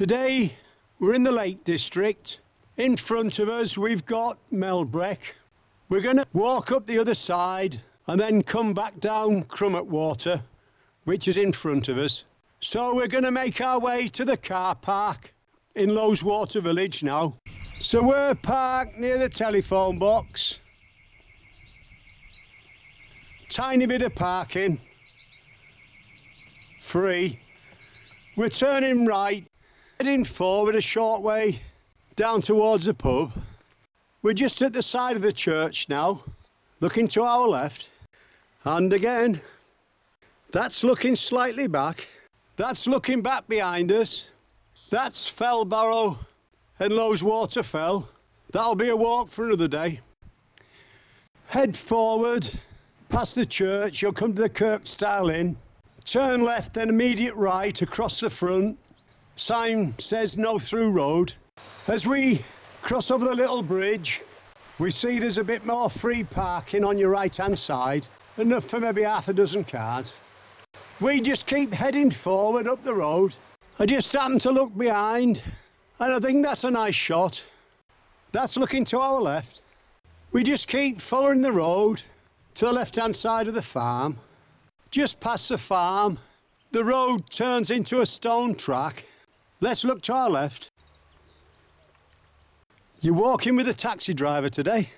Today we're in the Lake District. In front of us we've got Mellbreak. We're going to walk up the other side and then come back down Crummock Water, which is in front of us. So we're going to make our way to the car park in Loweswater village now. So we're parked near the telephone box. Tiny bit of parking. Free. We're turning right, heading forward a short way down towards the pub. We're just at the side of the church now, looking to our left. And again, that's looking slightly back. That's looking back behind us. That's Fellbarrow and Loweswater Fell. That'll be a walk for another day. Head forward, past the church, you'll come to the Kirkstyle Inn. Turn left, then immediate right across the front. Sign says no through road. As we cross over the little bridge, we see there's a bit more free parking on your right-hand side. Enough for maybe half a dozen cars. We just keep heading forward up the road. I just happened to look behind, and I think that's a nice shot. That's looking to our left. We just keep following the road to the left-hand side of the farm. Just past the farm, the road turns into a stone track. Let's look to our left. You're walking with a taxi driver today.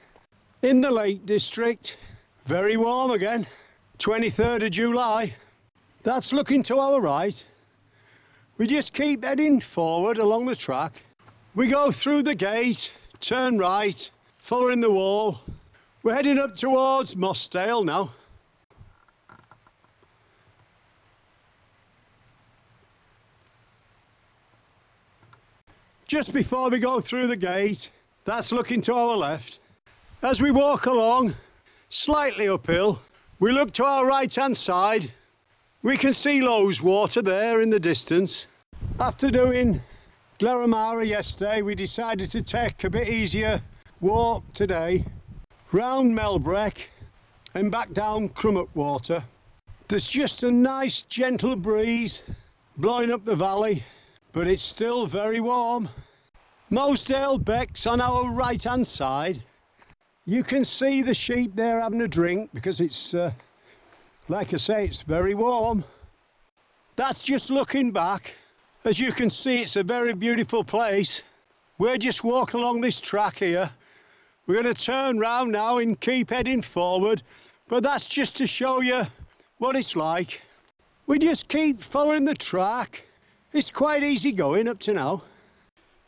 In the Lake District, very warm again, 23rd of July. That's looking to our right. We just keep heading forward along the track. We go through the gate, turn right, following the wall. We're heading up towards Mosedale now. Just before we go through the gate, that's looking to our left. As we walk along, slightly uphill, we look to our right-hand side. We can see Loweswater there in the distance. After doing Glaramara yesterday, we decided to take a bit easier walk today, round Mellbreak and back down Crummock Water. There's just a nice gentle breeze blowing up the valley, but it's still very warm. Scale Beck's on our right-hand side. You can see the sheep there having a drink because it's, like I say, it's very warm. That's just looking back. As you can see, it's a very beautiful place. We're just walking along this track here. We're going to turn round now and keep heading forward, but that's just to show you what it's like. We just keep following the track. It's quite easy going up to now.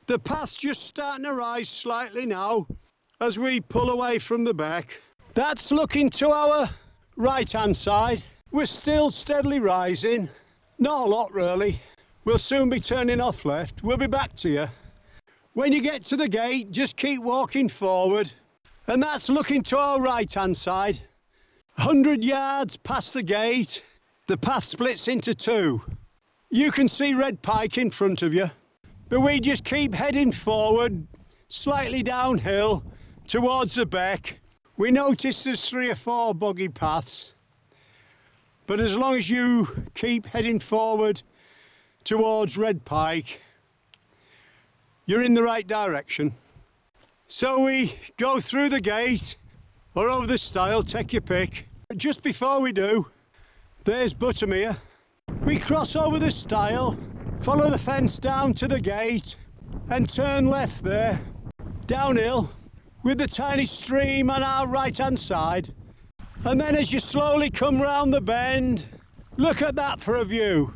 The path's just starting to rise slightly now as we pull away from the beck. That's looking to our right-hand side. We're still steadily rising. Not a lot really. We'll soon be turning off left. We'll be back to you. When you get to the gate, just keep walking forward. And that's looking to our right-hand side. 100 yards past the gate, the path splits into two. You can see red pike in front of you, but we just keep heading forward, slightly downhill, towards the beck. We notice there's 3 or 4 boggy paths, but as long as you keep heading forward towards red pike, you're in the right direction. So we go through the gate, or over the stile, take your pick. Just before we do, there's Buttermere. We cross over the stile, follow the fence down to the gate and turn left there, downhill, with the tiny stream on our right-hand side. And then as you slowly come round the bend, look at that for a view.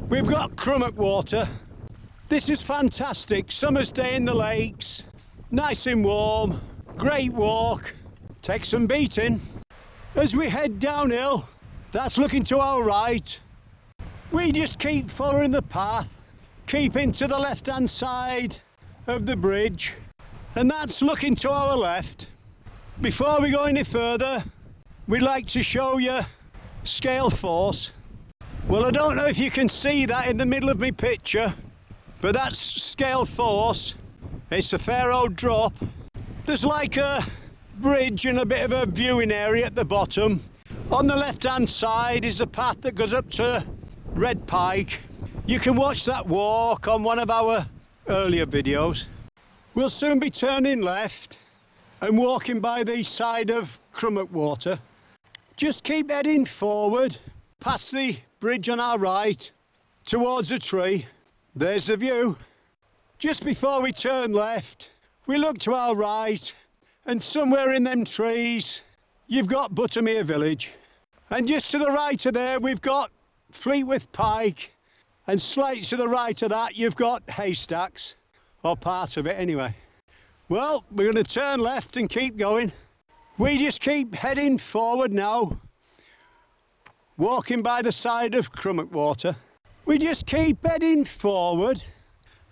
We've got Crummock Water. This is fantastic, summer's day in the lakes, nice and warm, great walk, take some beating. As we head downhill, that's looking to our right. We just keep following the path, keeping to the left-hand side of the bridge, and that's looking to our left. Before we go any further, we'd like to show you Scale Force. Well, I don't know if you can see that in the middle of my picture, but that's Scale Force. It's a fair old drop. There's like a bridge and a bit of a viewing area at the bottom. On the left-hand side is a path that goes up to Red Pike. You can watch that walk on one of our earlier videos. We'll soon be turning left and walking by the side of Crummock Water. Just keep heading forward, past the bridge on our right, towards a tree. There's the view. Just before we turn left, we look to our right, and somewhere in them trees, you've got Buttermere Village. And just to the right of there, we've got Fleetwith Pike, and slightly to the right of that, you've got Haystacks. Or part of it anyway. Well, we're going to turn left and keep going. We just keep heading forward now, walking by the side of Crummock Water. We just keep heading forward,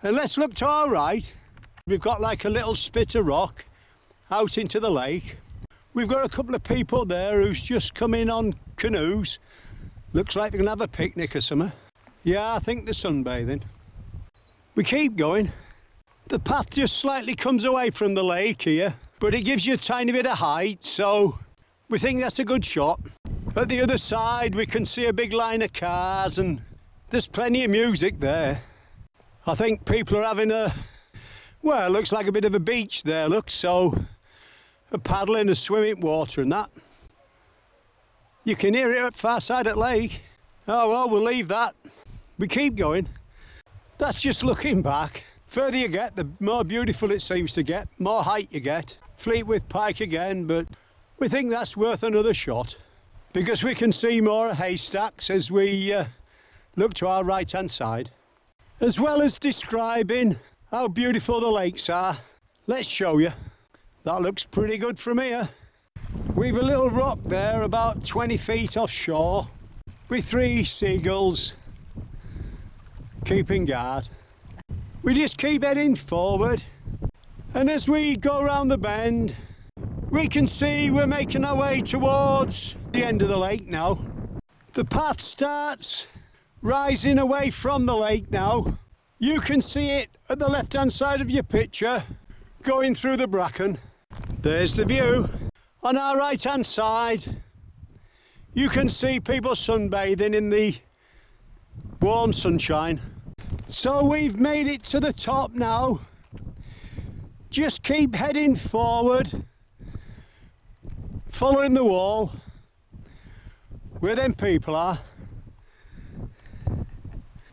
and let's look to our right. We've got like a little spit of rock out into the lake. We've got a couple of people there who's just come in on canoes. Looks like they're going to have a picnic or something. Yeah, I think they're sunbathing. We keep going. The path just slightly comes away from the lake here, but it gives you a tiny bit of height, so we think that's a good shot. At the other side, we can see a big line of cars, and there's plenty of music there. I think people are having well, it looks like a bit of a beach there, look, so a paddling, a swimming water and that. You can hear it at far side of the lake. Oh, well, we'll leave that. We keep going. That's just looking back. Further you get, the more beautiful it seems to get, more height you get. Fleetwith Pike again, but we think that's worth another shot because we can see more haystacks as we look to our right-hand side. As well as describing how beautiful the lakes are, let's show you. That looks pretty good from here. We've a little rock there about 20 feet offshore with 3 seagulls keeping guard. We just keep heading forward, and as we go around the bend, we can see we're making our way towards the end of the lake now. The path starts rising away from the lake now. You can see it at the left-hand side of your picture, going through the bracken. There's the view. On our right-hand side, you can see people sunbathing in the warm sunshine. So we've made it to the top now. Just keep heading forward, following the wall where them people are.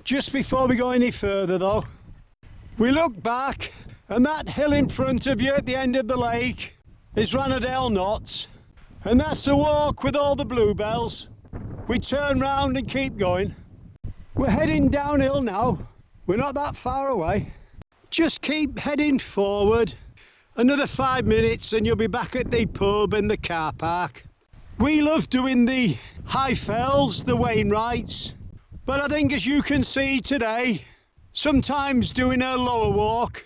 Just before we go any further though, we look back, and that hill in front of you at the end of the lake is Mosedale Knots, and that's the walk with all the bluebells. We turn round and keep going. We're heading downhill now. We're not that far away. Just keep heading forward. Another 5 minutes and you'll be back at the pub and the car park. We love doing the high fells, the Wainwrights, but I think as you can see today, sometimes doing a lower walk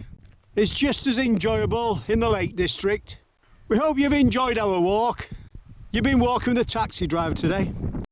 is just as enjoyable in the Lake District. We hope you've enjoyed our walk. You've been walking with the taxi driver today.